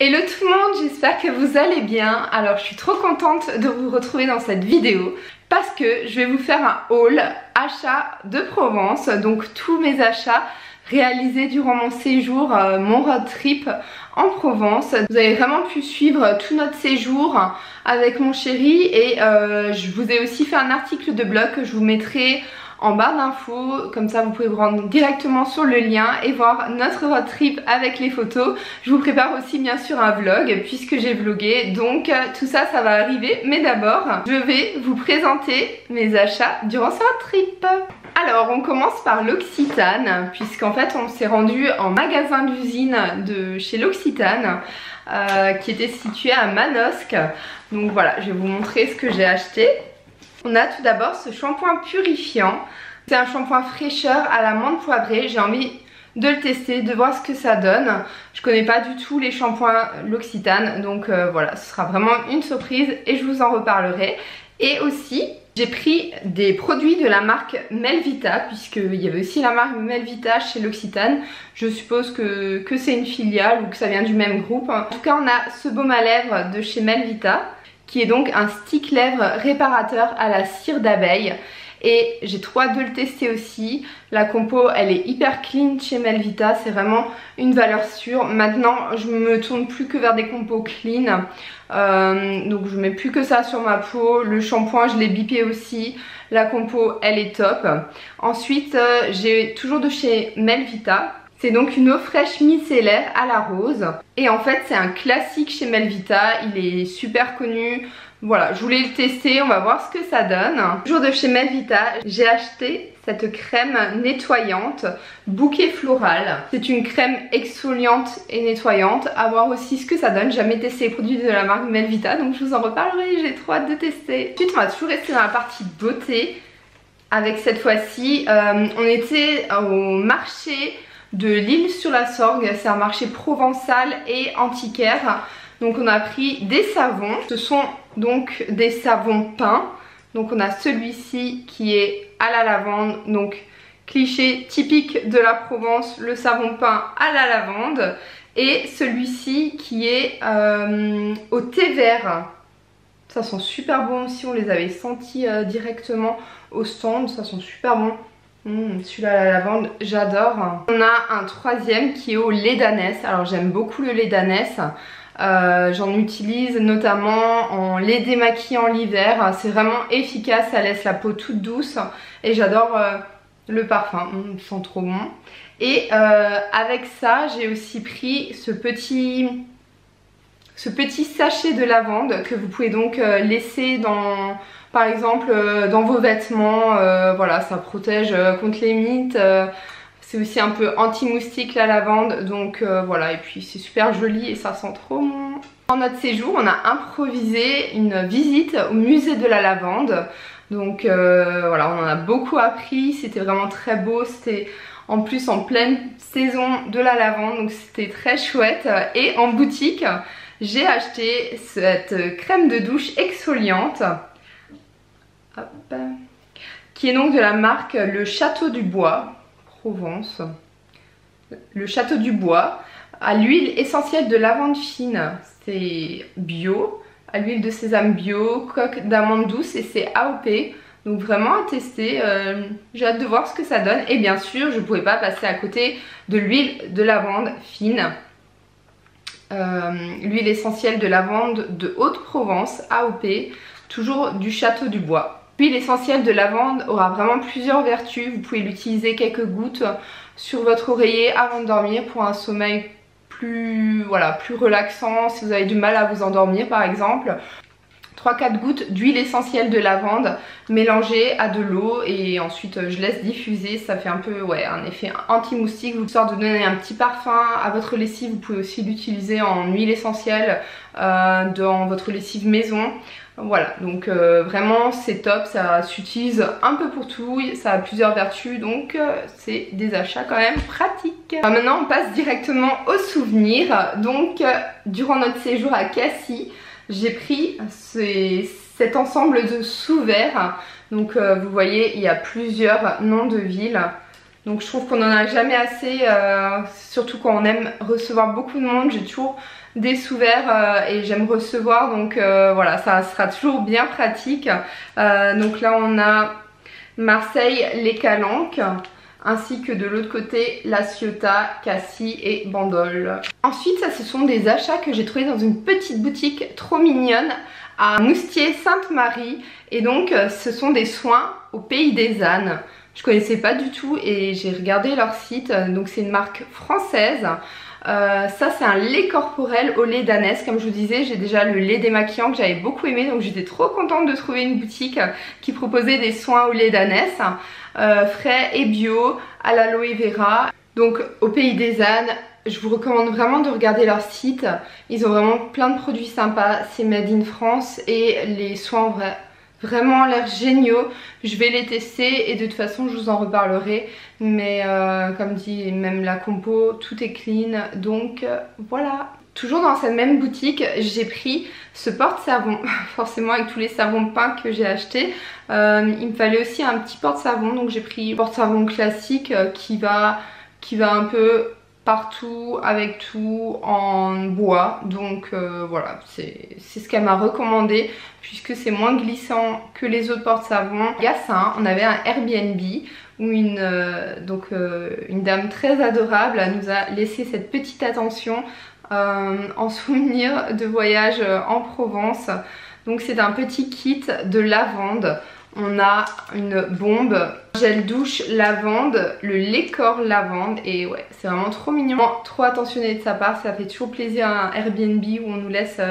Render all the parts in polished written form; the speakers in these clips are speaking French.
Hello tout le monde, j'espère que vous allez bien. Alors je suis trop contente de vous retrouver dans cette vidéo parce que je vais vous faire un haul achat de Provence. Donc tous mes achats réalisés durant mon séjour, mon road trip en Provence. Vous avez vraiment pu suivre tout notre séjour avec mon chéri et je vous ai aussi fait un article de blog que je vous mettrai en barre d'infos, comme ça vous pouvez vous rendre directement sur le lien et voir notre road trip avec les photos. Je vous prépare aussi bien sûr un vlog puisque j'ai vlogué, donc tout ça, ça va arriver. Mais d'abord, je vais vous présenter mes achats durant ce road trip. Alors on commence par l'Occitane, puisqu'en fait on s'est rendu en magasin d'usine de chez l'Occitane qui était situé à Manosque. Donc voilà, je vais vous montrer ce que j'ai acheté. On a tout d'abord ce shampoing purifiant. C'est un shampoing fraîcheur à la menthe poivrée. J'ai envie de le tester, de voir ce que ça donne. Je connais pas du tout les shampoings l'Occitane, donc voilà, ce sera vraiment une surprise et je vous en reparlerai. Et aussi, j'ai pris des produits de la marque Melvita, puisqu'il y avait aussi la marque Melvita chez l'Occitane. Je suppose que c'est une filiale ou que ça vient du même groupe. En tout cas, on a ce baume à lèvres de chez Melvita, qui est donc un stick lèvres réparateur à la cire d'abeille. Et j'ai trop hâte de le tester aussi. La compo, elle est hyper clean chez Melvita, c'est vraiment une valeur sûre. Maintenant, je me tourne plus que vers des compos clean. Donc je mets plus que ça sur ma peau. Le shampoing, je l'ai bipé aussi. La compo, elle est top. Ensuite, j'ai toujours de chez Melvita. C'est donc une eau fraîche micellaire à la rose. Et en fait c'est un classique chez Melvita, il est super connu. Voilà, je voulais le tester, on va voir ce que ça donne. Toujours de chez Melvita, j'ai acheté cette crème nettoyante bouquet floral. C'est une crème exfoliante et nettoyante. À voir aussi ce que ça donne. J'ai jamais testé les produits de la marque Melvita, donc je vous en reparlerai, j'ai trop hâte de tester. Ensuite on va toujours rester dans la partie beauté. Avec cette fois-ci, on était au marché de l'Île-sur-la-Sorgue, c'est un marché provençal et antiquaire. Donc on a pris des savons, ce sont donc des savons peints. Donc on a celui-ci qui est à la lavande, donc cliché typique de la Provence, le savon peint à la lavande. Et celui-ci qui est au thé vert. Ça sent super bon aussi, on les avait sentis directement au stand, ça sent super bon. Celui-là à la lavande, j'adore. On a un troisième qui est au lait d'ânesse. Alors j'aime beaucoup le lait d'ânesse. J'en utilise notamment en lait démaquillant l'hiver. C'est vraiment efficace, ça laisse la peau toute douce. Et j'adore le parfum, il sent trop bon. Et avec ça, j'ai aussi pris ce petit sachet de lavande que vous pouvez donc laisser dans... Par exemple dans vos vêtements, voilà, ça protège contre les mites, c'est aussi un peu anti-moustique la lavande, donc voilà, et puis c'est super joli et ça sent trop bon. Dans notre séjour, on a improvisé une visite au musée de la lavande, donc voilà, on en a beaucoup appris, c'était vraiment très beau, c'était en plus en pleine saison de la lavande, donc c'était très chouette. Et en boutique, j'ai acheté cette crème de douche exfoliante. Hop. Qui est donc de la marque Le Château du Bois, Provence. Le Château du Bois, à l'huile essentielle de lavande fine, c'est bio, à l'huile de sésame bio, coque d'amande douce et c'est AOP. Donc vraiment à tester, j'ai hâte de voir ce que ça donne. Et bien sûr, je ne pouvais pas passer à côté de l'huile de lavande fine. L'huile essentielle de lavande de Haute-Provence, AOP, toujours du Château du Bois. L'huile essentielle de lavande aura vraiment plusieurs vertus. Vous pouvez l'utiliser quelques gouttes sur votre oreiller avant de dormir pour un sommeil plus relaxant. Si vous avez du mal à vous endormir par exemple. 3-4 gouttes d'huile essentielle de lavande mélangée à de l'eau et ensuite je laisse diffuser. Ça fait un peu un effet anti-moustique, vous sort de donner un petit parfum à votre lessive. Vous pouvez aussi l'utiliser en huile essentielle dans votre lessive maison. Voilà, donc vraiment c'est top, ça s'utilise un peu pour tout, ça a plusieurs vertus, donc c'est des achats quand même pratiques. Maintenant on passe directement aux souvenirs. Donc durant notre séjour à Cassis, j'ai pris cet ensemble de sous-verres. Donc vous voyez, il y a plusieurs noms de villes. Donc je trouve qu'on n'en a jamais assez, surtout quand on aime recevoir beaucoup de monde. J'ai toujours des sous-verts et j'aime recevoir, donc voilà, ça sera toujours bien pratique. Donc là on a Marseille, les Calanques, ainsi que de l'autre côté La Ciotat, Cassis et Bandol. Ensuite ça, ce sont des achats que j'ai trouvés dans une petite boutique trop mignonne à Moustier Sainte-Marie, et donc ce sont des soins au pays des ânes. Je connaissais pas du tout et j'ai regardé leur site, donc c'est une marque française. Ça c'est un lait corporel au lait d'ânesse. Comme je vous disais, j'ai déjà le lait démaquillant que j'avais beaucoup aimé, donc j'étais trop contente de trouver une boutique qui proposait des soins au lait d'ânesse, frais et bio, à l'aloe vera. Donc au pays des ânes, je vous recommande vraiment de regarder leur site. Ils ont vraiment plein de produits sympas, c'est made in France et les soins en vrai vraiment l'air géniaux. Je vais les tester et de toute façon je vous en reparlerai, mais comme dit, même la compo, tout est clean, donc voilà. Toujours dans cette même boutique, j'ai pris ce porte-savon, forcément avec tous les savons de bain que j'ai achetés, il me fallait aussi un petit porte-savon, donc j'ai pris un porte-savon classique qui va un peu partout avec tout en bois, donc voilà, c'est ce qu'elle m'a recommandé puisque c'est moins glissant que les autres porte-savons. Il y a ça, on avait un Airbnb où une dame très adorable nous a laissé cette petite attention en souvenir de voyage en Provence. Donc c'est un petit kit de lavande. On a une bombe, gel douche lavande, le lait corps lavande, et ouais, c'est vraiment trop mignon, trop attentionné de sa part. Ça fait toujours plaisir à un Airbnb où on nous laisse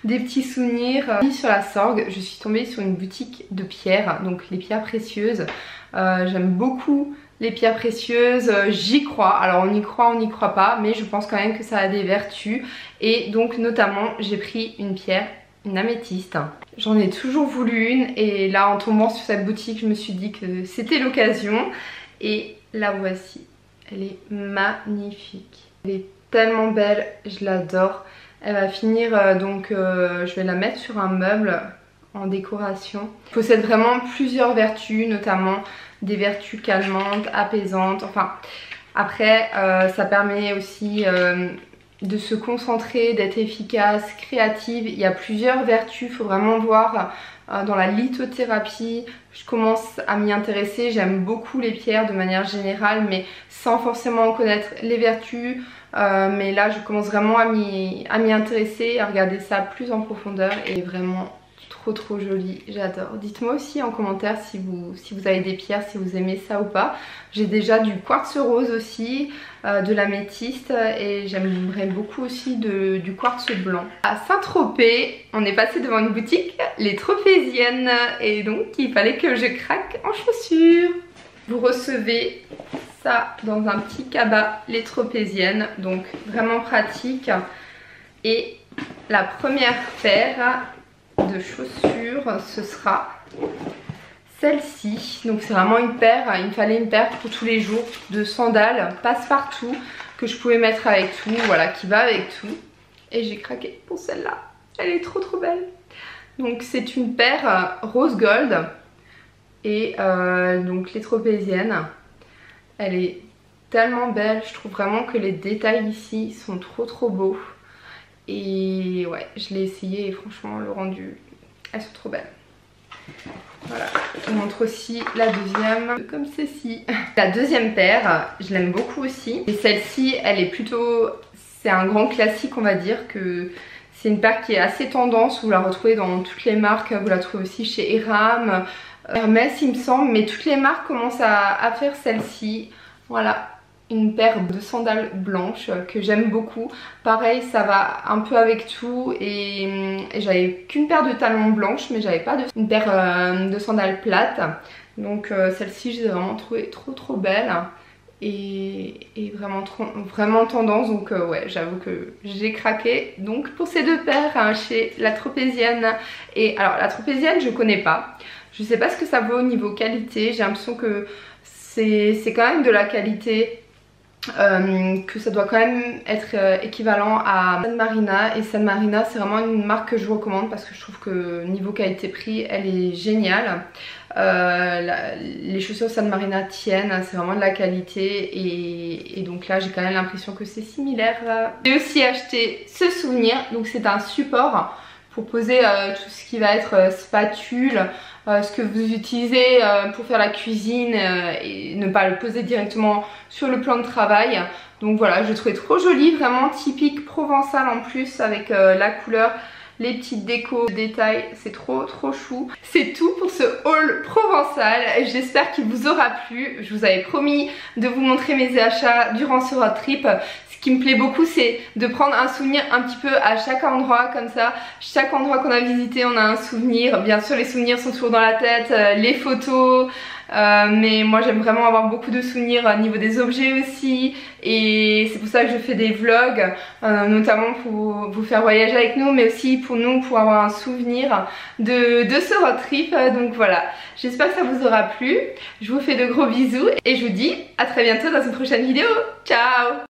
des petits souvenirs. Sur la Sorgue, je suis tombée sur une boutique de pierres, donc les pierres précieuses. J'aime beaucoup les pierres précieuses, j'y crois. Alors on y croit, on n'y croit pas, mais je pense quand même que ça a des vertus. Et donc notamment j'ai pris une pierre, une améthyste. J'en ai toujours voulu une et là en tombant sur cette boutique je me suis dit que c'était l'occasion, et la voici. Elle est magnifique, elle est tellement belle, je l'adore. Elle va finir je vais la mettre sur un meuble en décoration. Elle possède vraiment plusieurs vertus, notamment des vertus calmantes, apaisantes, enfin après ça permet aussi de se concentrer, d'être efficace, créative. Il y a plusieurs vertus, il faut vraiment voir dans la lithothérapie. Je commence à m'y intéresser, j'aime beaucoup les pierres de manière générale, mais sans forcément en connaître les vertus. Mais là je commence vraiment à m'y intéresser, à regarder ça plus en profondeur, et vraiment trop joli, j'adore. Dites-moi aussi en commentaire si vous avez des pierres, si vous aimez ça ou pas. J'ai déjà du quartz rose aussi, de l'améthyste, et j'aimerais beaucoup aussi du quartz blanc. À Saint-Tropez, on est passé devant une boutique, les Tropéziennes, et donc il fallait que je craque en chaussures. Vous recevez ça dans un petit cabas, les Tropéziennes, donc vraiment pratique. Et la première paire de chaussures, ce sera celle-ci. Donc c'est vraiment une paire, il me fallait une paire pour tous les jours de sandales passe-partout que je pouvais mettre avec tout, voilà, qui va avec tout. Et j'ai craqué pour celle-là, elle est trop belle. Donc c'est une paire rose gold, et donc les Tropéziennes. Elle est tellement belle, je trouve vraiment que les détails ici sont trop beaux. Et ouais, je l'ai essayé et franchement le rendu, elles sont trop belles. Voilà, je vous montre aussi la deuxième, comme celle-ci. La deuxième paire, je l'aime beaucoup aussi. Et celle-ci, elle est plutôt, c'est un grand classique, on va dire, que c'est une paire qui est assez tendance. Vous la retrouvez dans toutes les marques, vous la trouvez aussi chez Eram, Hermès il me semble, mais toutes les marques commencent à faire celle-ci. Voilà, une paire de sandales blanches que j'aime beaucoup. Pareil, ça va un peu avec tout, et j'avais qu'une paire de talons blanches, mais j'avais pas une paire de sandales plates. Donc celle-ci, je l'ai vraiment trouvée trop belle, et vraiment tendance. Donc ouais, j'avoue que j'ai craqué donc pour ces deux paires hein, chez la Tropézienne. Et alors la Tropézienne, je connais pas. Je sais pas ce que ça vaut au niveau qualité. J'ai l'impression que c'est quand même de la qualité que ça doit quand même être équivalent à San Marina, et San Marina c'est vraiment une marque que je recommande parce que je trouve que niveau qualité-prix elle est géniale. Les chaussures San Marina tiennent, c'est vraiment de la qualité, et donc là j'ai quand même l'impression que c'est similaire. J'ai aussi acheté ce souvenir, donc c'est un support pour poser tout ce qui va être spatule, ce que vous utilisez pour faire la cuisine, et ne pas le poser directement sur le plan de travail. Donc voilà, je trouvais trop joli, vraiment typique provençal en plus, avec la couleur, les petites décos, détails, c'est trop chou. C'est tout pour ce haul provençal, j'espère qu'il vous aura plu. Je vous avais promis de vous montrer mes achats durant ce road trip. Ce qui me plaît beaucoup, c'est de prendre un souvenir un petit peu à chaque endroit, comme ça, chaque endroit qu'on a visité, on a un souvenir. Bien sûr, les souvenirs sont toujours dans la tête, les photos, mais moi j'aime vraiment avoir beaucoup de souvenirs au niveau des objets aussi, et c'est pour ça que je fais des vlogs, notamment pour vous faire voyager avec nous, mais aussi pour nous, pour avoir un souvenir de ce road trip. Donc voilà, j'espère que ça vous aura plu, je vous fais de gros bisous et je vous dis à très bientôt dans une prochaine vidéo. Ciao!